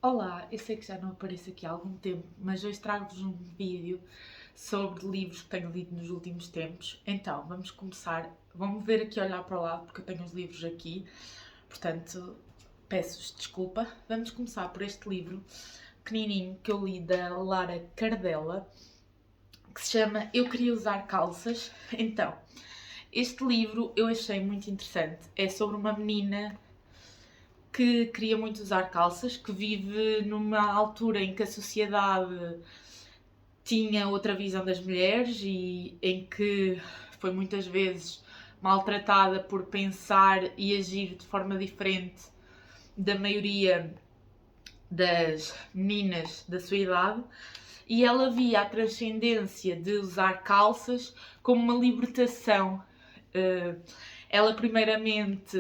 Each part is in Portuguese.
Olá, eu sei que já não apareço aqui há algum tempo, mas hoje trago-vos um vídeo sobre livros que tenho lido nos últimos tempos. Então, vamos começar. Vamos ver aqui olhar para o lado, porque eu tenho os livros aqui, portanto, peço-vos desculpa. Vamos começar por este livro pequenininho que eu li da Lara Cardella, que se chama Eu Queria Usar Calças. Então, este livro eu achei muito interessante. É sobre uma menina que queria muito usar calças, que vive numa altura em que a sociedade tinha outra visão das mulheres e em que foi muitas vezes maltratada por pensar e agir de forma diferente da maioria das meninas da sua idade, e ela via a transcendência de usar calças como uma libertação. Ela primeiramente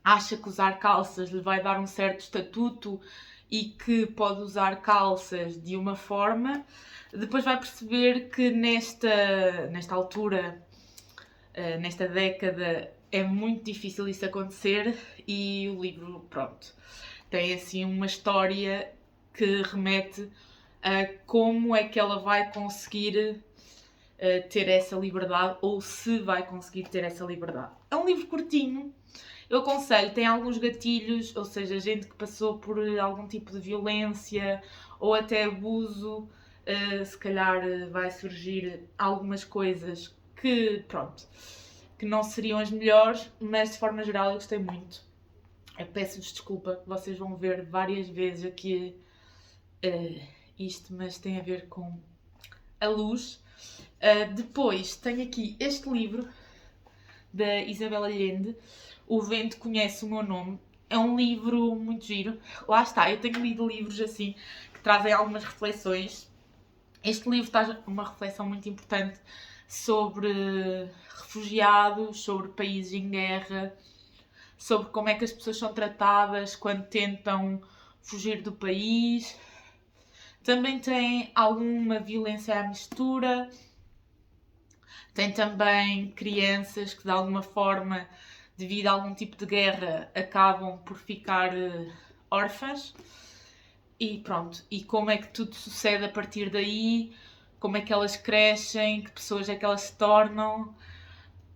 acha que usar calças lhe vai dar um certo estatuto e que pode usar calças de uma forma, depois vai perceber que nesta altura, nesta década, é muito difícil isso acontecer, e o livro, pronto, tem assim uma história que remete a como é que ela vai conseguir ter essa liberdade, ou se vai conseguir ter essa liberdade. É um livro curtinho, eu aconselho, tem alguns gatilhos, ou seja, gente que passou por algum tipo de violência ou até abuso, se calhar vai surgir algumas coisas que, pronto, que não seriam as melhores, mas de forma geral eu gostei muito. Eu peço-vos desculpa, vocês vão ver várias vezes aqui isto, mas tem a ver com a luz. Depois tenho aqui este livro da Isabel Allende, O Vento Conhece o Meu Nome. É um livro muito giro. Lá está, eu tenho lido livros assim que trazem algumas reflexões. Este livro traz uma reflexão muito importante sobre refugiados, sobre países em guerra, sobre como é que as pessoas são tratadas quando tentam fugir do país. Também tem alguma violência à mistura. Tem também crianças que de alguma forma, devido a algum tipo de guerra, acabam por ficar órfãs. E pronto, e como é que tudo sucede a partir daí, como é que elas crescem, que pessoas é que elas se tornam.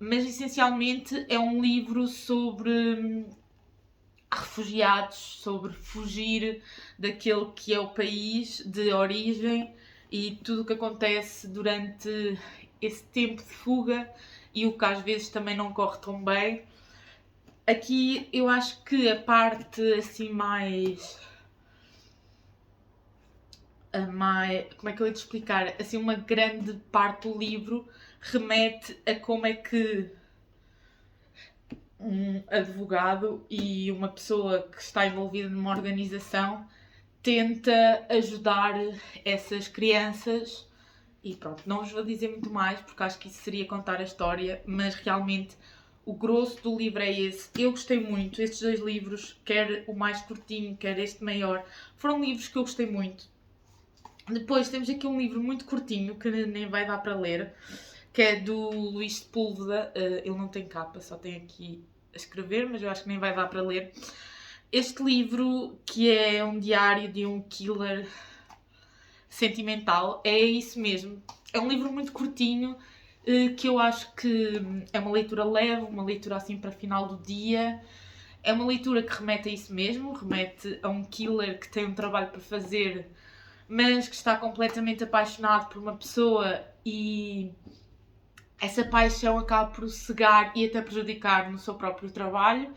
Mas essencialmente é um livro sobre refugiados, sobre fugir daquele que é o país de origem e tudo o que acontece durante esse tempo de fuga e o que às vezes também não corre tão bem. Aqui eu acho que a parte assim mais como é que eu ia te explicar? Assim, uma grande parte do livro remete a como é que um advogado e uma pessoa que está envolvida numa organização tenta ajudar essas crianças. E pronto, não vos vou dizer muito mais porque acho que isso seria contar a história, mas realmente o grosso do livro é esse. Eu gostei muito, estes dois livros, quer o mais curtinho, quer este maior, foram livros que eu gostei muito. Depois temos aqui um livro muito curtinho, que nem vai dar para ler, que é do Luís Sepúlveda. Ele não tem capa, só tem aqui a escrever, mas eu acho que nem vai dar para ler. Este livro, que é um diário de um killer sentimental, é isso mesmo. É um livro muito curtinho, que eu acho que é uma leitura leve, uma leitura assim para final do dia. É uma leitura que remete a isso mesmo, remete a um killer que tem um trabalho para fazer, mas que está completamente apaixonado por uma pessoa, e essa paixão acaba por o cegar e até prejudicar no seu próprio trabalho.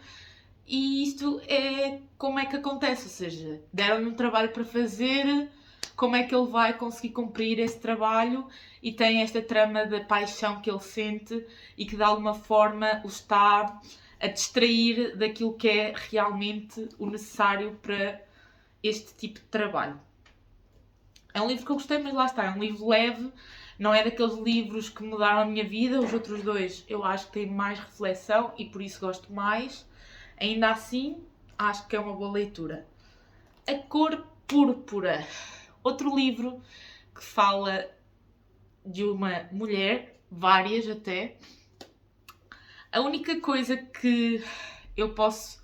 E isto é como é que acontece, ou seja, deram-lhe um trabalho para fazer, como é que ele vai conseguir cumprir esse trabalho, e tem esta trama da paixão que ele sente e que de alguma forma o está a distrair daquilo que é realmente o necessário para este tipo de trabalho. É um livro que eu gostei, mas lá está, é um livro leve, não é daqueles livros que mudaram a minha vida. Os outros dois eu acho que têm mais reflexão e por isso gosto mais. Ainda assim, acho que é uma boa leitura. A Cor Púrpura, outro livro que fala de uma mulher, várias até. A única coisa que eu posso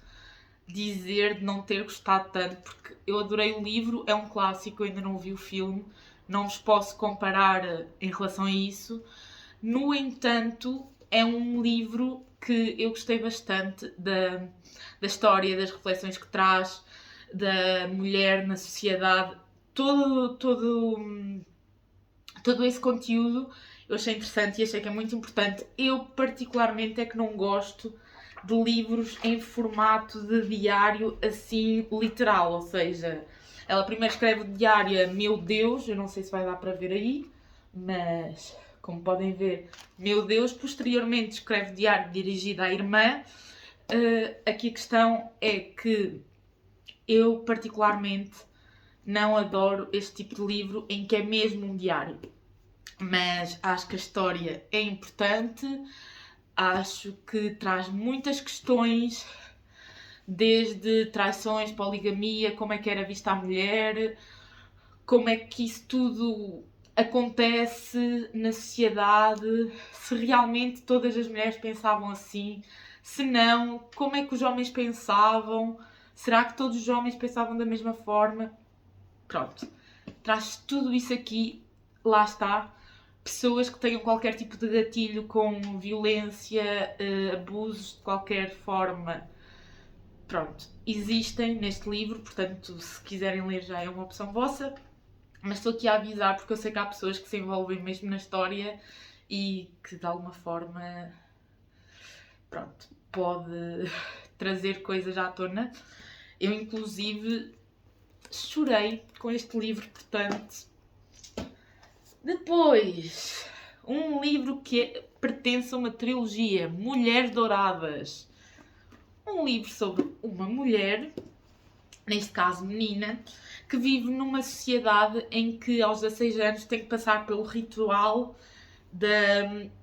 dizer de não ter gostado tanto, porque eu adorei o livro, é um clássico, eu ainda não vi o filme, não vos posso comparar em relação a isso. No entanto, é um livro que eu gostei bastante da história, das reflexões que traz, da mulher na sociedade, todo esse conteúdo eu achei interessante e achei que é muito importante. Eu particularmente é que não gosto de livros em formato de diário assim literal, ou seja, ela primeiro escreve o diário a Meu Deus, eu não sei se vai dar para ver aí, mas como podem ver, Meu Deus, posteriormente escreve o diário dirigido à irmã. Aqui a questão é que eu particularmente não adoro este tipo de livro em que é mesmo um diário, mas acho que a história é importante, acho que traz muitas questões, desde traições, poligamia, como é que era vista a mulher, como é que isso tudo acontece na sociedade, se realmente todas as mulheres pensavam assim, se não, como é que os homens pensavam, será que todos os homens pensavam da mesma forma? Pronto, traz tudo isso aqui, lá está. Pessoas que tenham qualquer tipo de gatilho com violência, abusos de qualquer forma, pronto, existem neste livro, portanto, se quiserem ler já é uma opção vossa. Mas estou aqui a avisar porque eu sei que há pessoas que se envolvem mesmo na história e que de alguma forma, pronto, pode trazer coisas à tona. Eu, inclusive, chorei com este livro, portanto. Depois, um livro que pertence a uma trilogia, Mulheres Douradas. Um livro sobre uma mulher, neste caso menina, que vive numa sociedade em que aos 16 anos tem que passar pelo ritual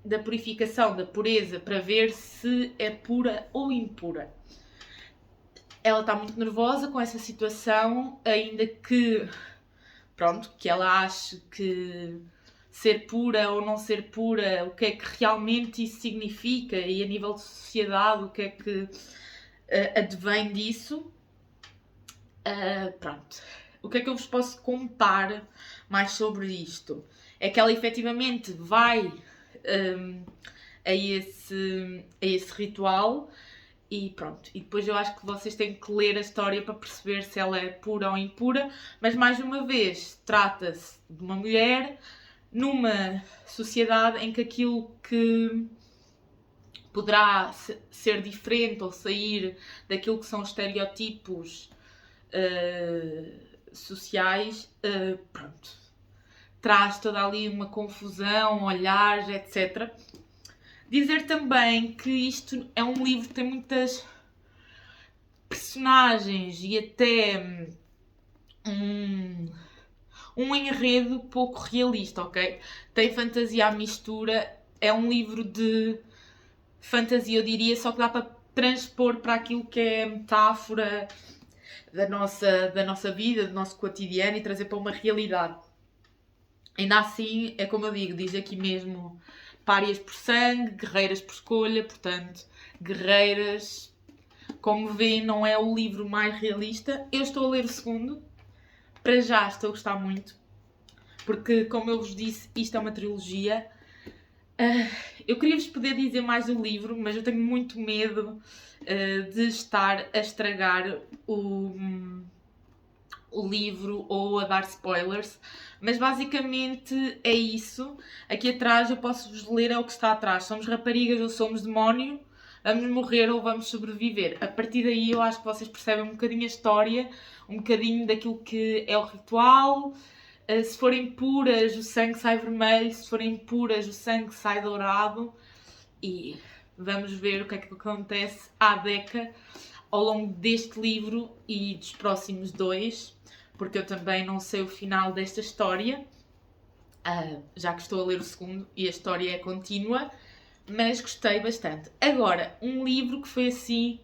da purificação, da pureza, para ver se é pura ou impura. Ela está muito nervosa com essa situação, ainda que, pronto, que ela ache que ser pura ou não ser pura, o que é que realmente isso significa e a nível de sociedade, o que é que advém disso. Pronto. O que é que eu vos posso contar mais sobre isto? É que ela efetivamente vai a esse ritual e pronto. E depois eu acho que vocês têm que ler a história para perceber se ela é pura ou impura, mas mais uma vez, trata-se de uma mulher numa sociedade em que aquilo que poderá ser diferente ou sair daquilo que são os estereótipos sociais, pronto, traz toda ali uma confusão, olhares, etc. Dizer também que isto é um livro que tem muitas personagens e até um enredo pouco realista, ok? Tem fantasia à mistura, é um livro de fantasia, eu diria, só que dá para transpor para aquilo que é metáfora da nossa vida, do nosso cotidiano e trazer para uma realidade. Ainda assim, é como eu digo, diz aqui mesmo párias por sangue, guerreiras por escolha, portanto, guerreiras, como vêem, não é o livro mais realista. Eu estou a ler o segundo, para já estou a gostar muito, porque, como eu vos disse, isto é uma trilogia. Eu queria-vos poder dizer mais do livro, mas eu tenho muito medo de estar a estragar o livro ou a dar spoilers, mas basicamente é isso. Aqui atrás eu posso-vos ler o que está atrás. Somos raparigas ou somos demónio, vamos morrer ou vamos sobreviver. A partir daí eu acho que vocês percebem um bocadinho a história, um bocadinho daquilo que é o ritual. Se forem puras, o sangue sai vermelho, se forem puras, o sangue sai dourado. E vamos ver o que é que acontece à Deca ao longo deste livro e dos próximos 2, porque eu também não sei o final desta história, já que estou a ler o segundo e a história é contínua, mas gostei bastante. Agora, um livro que foi assim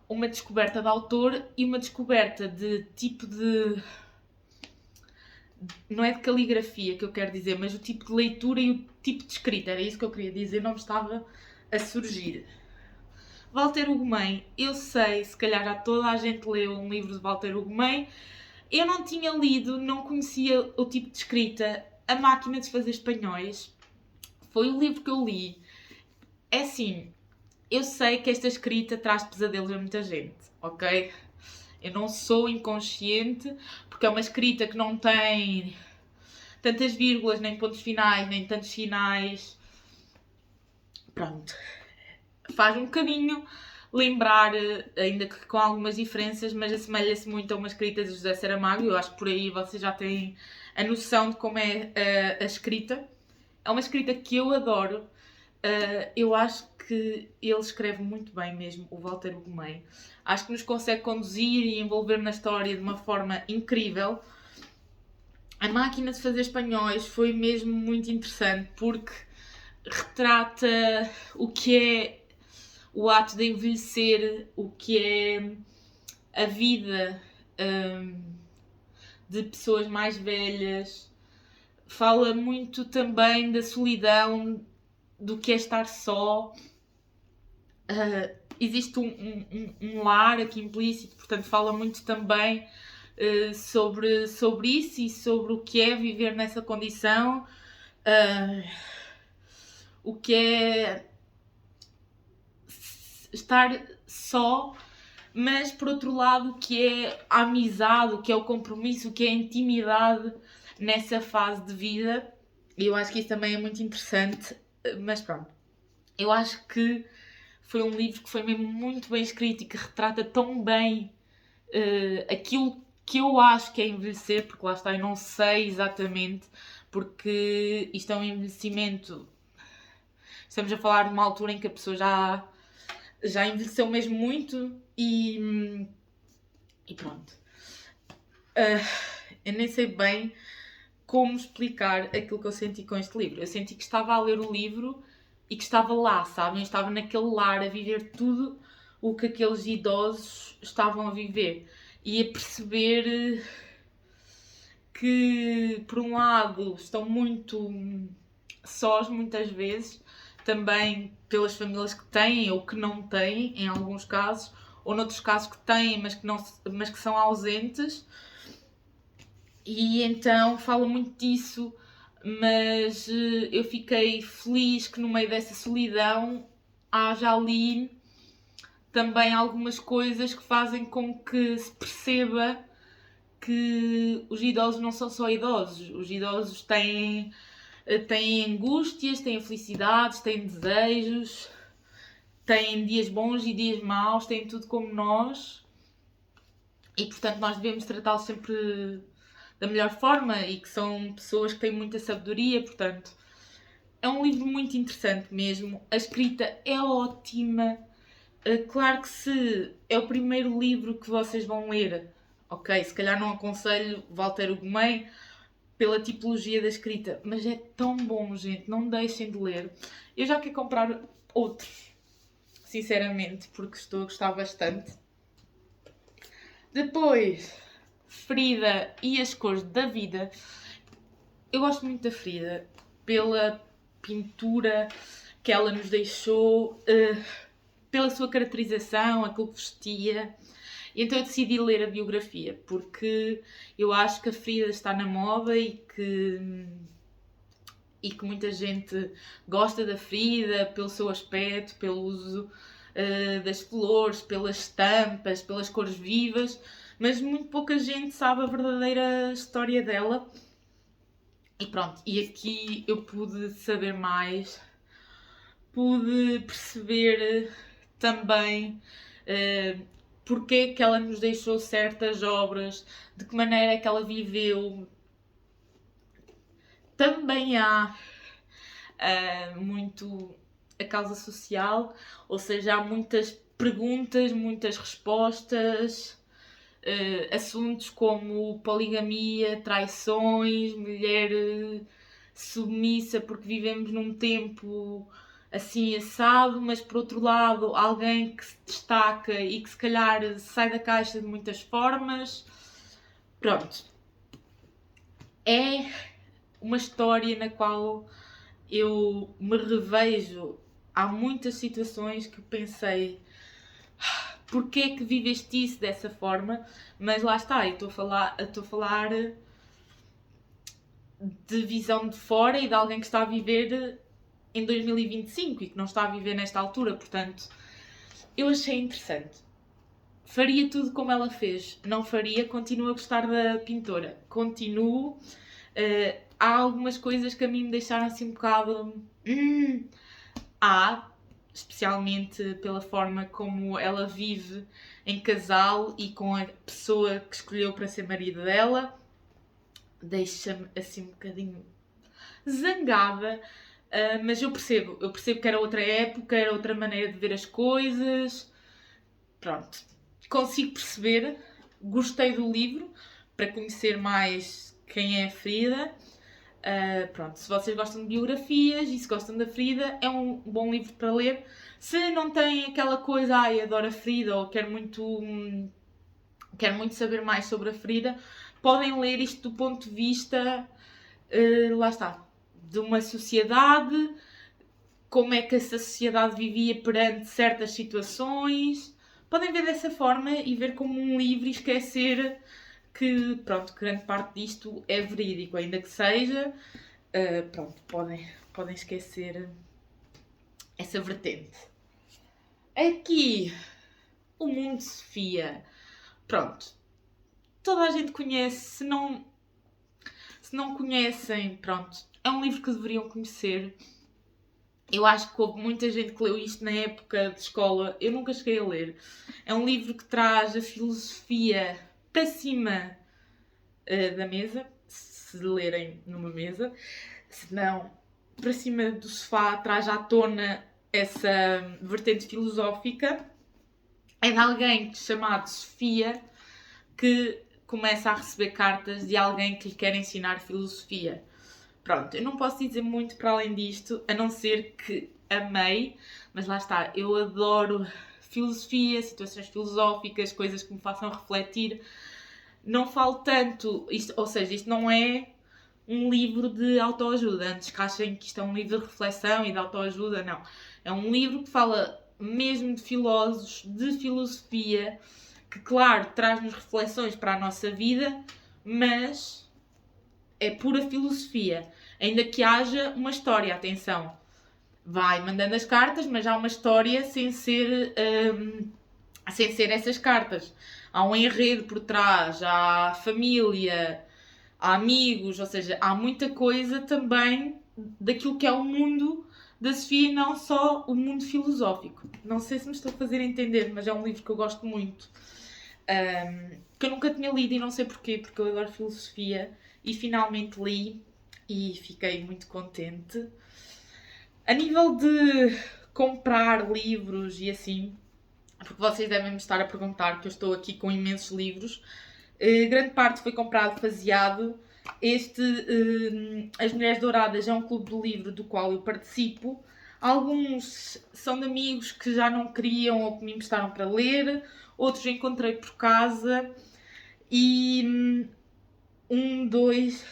uma descoberta de autor e uma descoberta de tipo de... Não é de caligrafia que eu quero dizer, mas o tipo de leitura e o tipo de escrita. Era isso que eu queria dizer, não me estava a surgir. Walter Ugumem, eu sei, se calhar já toda a gente leu um livro de Walter Ugumem. Eu não tinha lido, não conhecia o tipo de escrita. A Máquina de Fazer Espanhóis foi o livro que eu li. É assim, eu sei que esta escrita traz pesadelos a muita gente, ok? Eu não sou inconsciente, porque é uma escrita que não tem tantas vírgulas, nem pontos finais, nem tantos sinais. Pronto. Faz um bocadinho lembrar, ainda que com algumas diferenças, mas assemelha-se muito a uma escrita de José Saramago. Eu acho que por aí vocês já têm a noção de como é a escrita. É uma escrita que eu adoro. Eu acho que ele escreve muito bem mesmo, o Walter Ugumem. Acho que nos consegue conduzir e envolver na história de uma forma incrível. A Máquina de Fazer Espanhóis foi mesmo muito interessante porque retrata o que é o ato de envelhecer, o que é a vida de pessoas mais velhas. Fala muito também da solidão, do que é estar só. Existe um lar aqui implícito, portanto fala muito também sobre isso e sobre o que é viver nessa condição, o que é estar só, mas por outro lado o que é a amizade, o que é o compromisso, o que é a intimidade nessa fase de vida. E eu acho que isso também é muito interessante, mas pronto, eu acho que foi um livro que foi mesmo muito bem escrito e que retrata tão bem aquilo que eu acho que é envelhecer, porque lá está, eu não sei exatamente, porque isto é um envelhecimento. Estamos a falar de uma altura em que a pessoa já envelheceu mesmo muito e pronto. Eu nem sei bem como explicar aquilo que eu senti com este livro. Eu senti que estava a ler o livro e que estava lá, sabem? Eu estava naquele lar a viver tudo o que aqueles idosos estavam a viver. E a perceber que, por um lado, estão muito sós, muitas vezes, também pelas famílias que têm ou que não têm, em alguns casos, ou noutros casos que têm, mas que são ausentes. E então fala muito disso, mas eu fiquei feliz que no meio dessa solidão haja ali também algumas coisas que fazem com que se perceba que os idosos não são só idosos. Os idosos têm angústias, têm felicidades, têm desejos, têm dias bons e dias maus, têm tudo como nós. E portanto nós devemos tratá-los sempre da melhor forma e que são pessoas que têm muita sabedoria, portanto é um livro muito interessante mesmo. A escrita é ótima. Claro que se é o primeiro livro que vocês vão ler, ok, se calhar não aconselho Walter Ugumem pela tipologia da escrita, mas é tão bom, gente, não deixem de ler. Eu já quero comprar outros, sinceramente, porque estou a gostar bastante. Depois, Frida e as Cores da Vida. Eu gosto muito da Frida pela pintura que ela nos deixou, pela sua caracterização, aquilo que vestia. E então eu decidi ler a biografia, porque eu acho que a Frida está na moda e que muita gente gosta da Frida pelo seu aspecto, pelo uso das flores, pelas estampas, pelas cores vivas, mas muito pouca gente sabe a verdadeira história dela. E pronto, e aqui eu pude saber mais, pude perceber também porque é que ela nos deixou certas obras, de que maneira é que ela viveu. Também há muito a causa social, ou seja, há muitas perguntas, muitas respostas, assuntos como poligamia, traições, mulher submissa porque vivemos num tempo assim assado, mas por outro lado alguém que se destaca e que se calhar sai da caixa de muitas formas. Pronto. É uma história na qual eu me revejo. Há muitas situações que pensei porque é que viveste isso dessa forma, mas lá está, eu estou a falar de visão de fora e de alguém que está a viver em 2025 e que não está a viver nesta altura, portanto, eu achei interessante. Faria tudo como ela fez? Não faria, continuo a gostar da pintora, continuo. Há algumas coisas que a mim me deixaram assim um bocado... Há, especialmente pela forma como ela vive em casal e com a pessoa que escolheu para ser marido dela, deixa-me assim um bocadinho zangada, mas eu percebo que era outra época, era outra maneira de ver as coisas, pronto, consigo perceber, gostei do livro, para conhecer mais quem é a Frida. Pronto, se vocês gostam de biografias e se gostam da Frida, é um bom livro para ler. Se não têm aquela coisa, adoro a Frida, ou quero muito saber mais sobre a Frida, podem ler isto do ponto de vista, lá está, de uma sociedade, como é que essa sociedade vivia perante certas situações. Podem ver dessa forma e ver como um livro e esquecer que, pronto, grande parte disto é verídico, ainda que seja, pronto, podem esquecer essa vertente. Aqui, o Mundo de Sofia, pronto, toda a gente conhece, se não conhecem, pronto, é um livro que deveriam conhecer. Eu acho que houve muita gente que leu isto na época de escola, eu nunca cheguei a ler. É um livro que traz a filosofia para cima da mesa, se lerem numa mesa, se não, para cima do sofá, traz à tona essa vertente filosófica. É de alguém chamado Sofia, que começa a receber cartas de alguém que lhe quer ensinar filosofia. Pronto, eu não posso dizer muito para além disto, a não ser que amei, mas lá está, eu adoro filosofia, situações filosóficas, coisas que me façam refletir. Não falo tanto, ou seja, isto não é um livro de autoajuda, antes que achem que isto é um livro de reflexão e de autoajuda, não. É um livro que fala mesmo de filósofos, de filosofia, que claro, traz-nos reflexões para a nossa vida, mas é pura filosofia. Ainda que haja uma história, atenção. Vai mandando as cartas, mas há uma história sem ser essas cartas. Há um enredo por trás, há família, há amigos, ou seja, há muita coisa também daquilo que é o mundo da Sofia e não só o mundo filosófico. Não sei se me estou a fazer entender, mas é um livro que eu gosto muito. Que eu nunca tinha lido e não sei porquê, porque eu adoro filosofia e finalmente li e fiquei muito contente. A nível de comprar livros e assim, porque vocês devem me estar a perguntar que eu estou aqui com imensos livros, grande parte foi comprado faseado. As Mulheres Douradas é um clube do livro do qual eu participo. Alguns são de amigos que já não queriam ou que me emprestaram para ler, outros encontrei por casa e 2,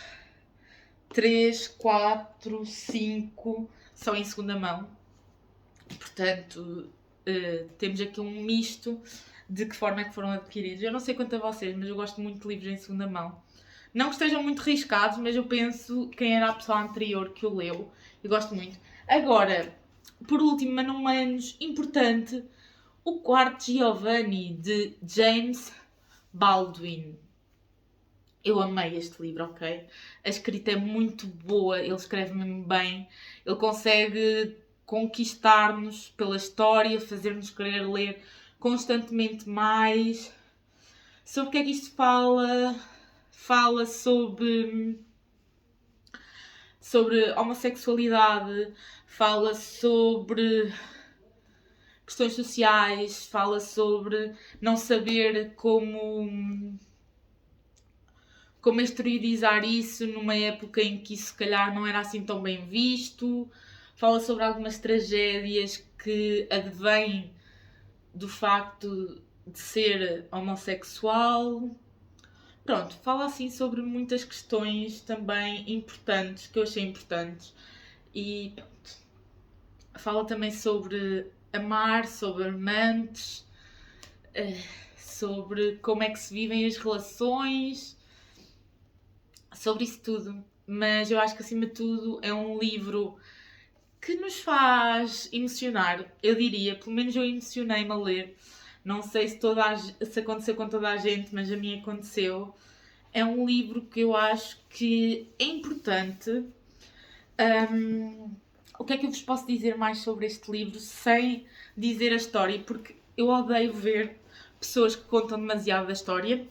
3, 4, 5 são em segunda mão. Portanto, temos aqui um misto de que forma é que foram adquiridos. Eu não sei quanto a vocês, mas eu gosto muito de livros em segunda mão. Não que estejam muito riscados, mas eu penso quem era a pessoa anterior que o leu. Eu gosto muito. Agora, por último, mas não menos importante, O Quarto Giovanni, de James Baldwin. Eu amei este livro, ok? A escrita é muito boa, ele escreve mesmo bem, ele consegue conquistar-nos pela história, fazer-nos querer ler constantemente mais. Sobre o que é que isto fala? Fala sobre homossexualidade, fala sobre questões sociais, fala sobre não saber como exteriorizar isso numa época em que isso se calhar não era assim tão bem visto. Fala sobre algumas tragédias que advêm do facto de ser homossexual. Pronto, fala assim sobre muitas questões também importantes, que eu achei importantes. E pronto. Fala também sobre amar, sobre amantes. sobre como é que se vivem as relações, sobre isso tudo. Mas eu acho que, acima de tudo, é um livro que nos faz emocionar, eu diria. Pelo menos eu emocionei-me a ler. Não sei se aconteceu com toda a gente, mas a mim aconteceu. É um livro que eu acho que é importante. O que é que eu vos posso dizer mais sobre este livro sem dizer a história? Porque eu odeio ver pessoas que contam demasiado da história.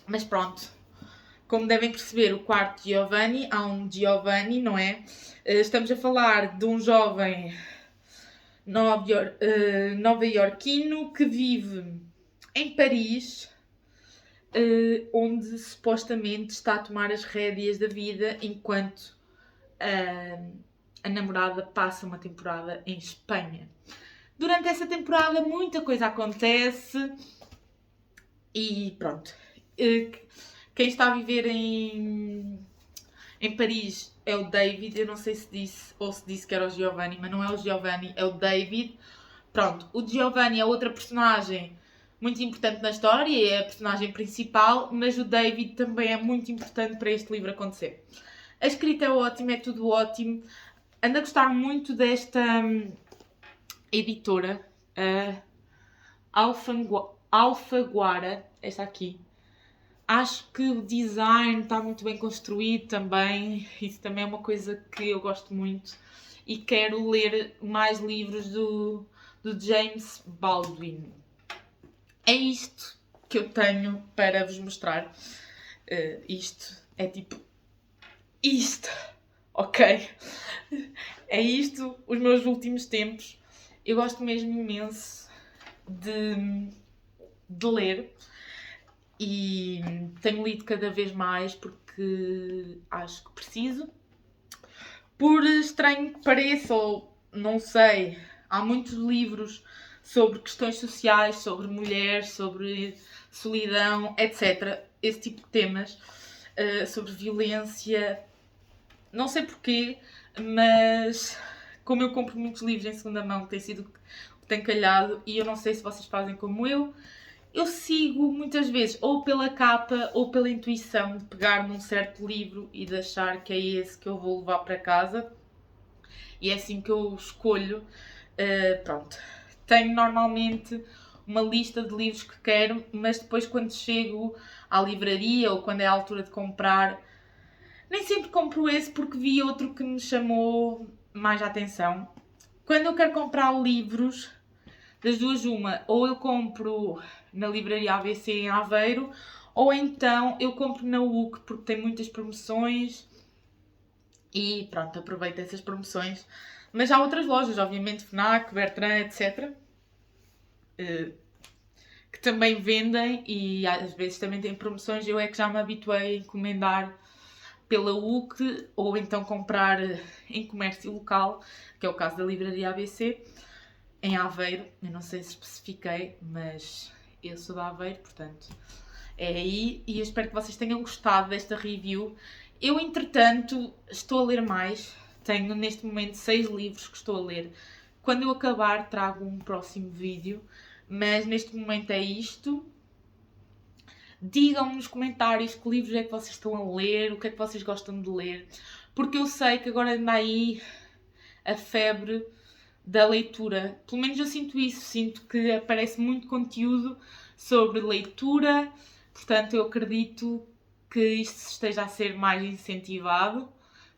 Mas pronto, como devem perceber, o quarto Giovanni, há um Giovanni, não é? Estamos a falar de um jovem nova-iorquino que vive em Paris, onde supostamente está a tomar as rédeas da vida enquanto a namorada passa uma temporada em Espanha. Durante essa temporada muita coisa acontece e pronto. Quem está a viver em Paris é o David. Eu não sei se disse ou se disse que era o Giovanni, mas não é o Giovanni, é o David. Pronto, o Giovanni é outra personagem muito importante na história, é a personagem principal, mas o David também é muito importante para este livro acontecer. A escrita é ótima, é tudo ótimo. Ando a gostar muito desta editora, Alfaguara, esta aqui. Acho que o design está muito bem construído também. Isso também é uma coisa que eu gosto muito. E quero ler mais livros do James Baldwin. É isto que eu tenho para vos mostrar. Isto é tipo... Isto! Ok? É isto, os meus últimos tempos. Eu gosto mesmo imenso de ler. E tenho lido cada vez mais porque acho que preciso. Por estranho que pareça, ou não sei, há muitos livros sobre questões sociais, sobre mulheres, sobre solidão, etc. Esse tipo de temas, sobre violência. Não sei porquê, mas como eu compro muitos livros em segunda mão, tem sido o que tem calhado, e eu não sei se vocês fazem como eu sigo muitas vezes ou pela capa ou pela intuição de pegar num certo livro e de achar que é esse que eu vou levar para casa. E é assim que eu escolho. Pronto. Tenho normalmente uma lista de livros que quero, mas depois quando chego à livraria ou quando é a altura de comprar, nem sempre compro esse porque vi outro que me chamou mais a atenção. Quando eu quero comprar livros, das duas uma, ou eu compro na livraria ABC em Aveiro, ou então eu compro na UC porque tem muitas promoções e pronto, aproveito essas promoções. Mas há outras lojas, obviamente FNAC, Bertrand, etc. Que também vendem e às vezes também têm promoções. Eu é que já me habituei a encomendar pela UC ou então comprar em comércio local, que é o caso da livraria ABC. Em Aveiro, eu não sei se especifiquei, mas eu sou de Aveiro, portanto é aí, e eu espero que vocês tenham gostado desta review. Eu, entretanto, estou a ler mais, tenho neste momento 6 livros que estou a ler. Quando eu acabar trago um próximo vídeo, mas neste momento é isto. Digam-me nos comentários que livros é que vocês estão a ler, o que é que vocês gostam de ler, porque eu sei que agora anda aí a febre da leitura. Pelo menos eu sinto isso, sinto que aparece muito conteúdo sobre leitura, portanto eu acredito que isto esteja a ser mais incentivado,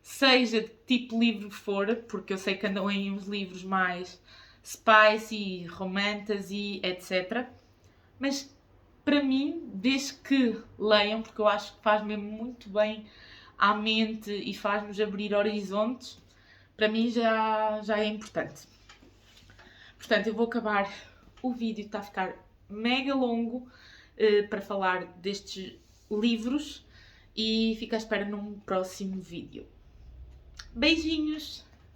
seja de que tipo de livro for, porque eu sei que andam aí uns livros mais spicy, romantasy, etc. Mas para mim, desde que leiam, porque eu acho que faz mesmo muito bem à mente e faz-nos abrir horizontes, para mim já é importante. Portanto, eu vou acabar o vídeo, está a ficar mega longo para falar destes livros e fico à espera num próximo vídeo. Beijinhos!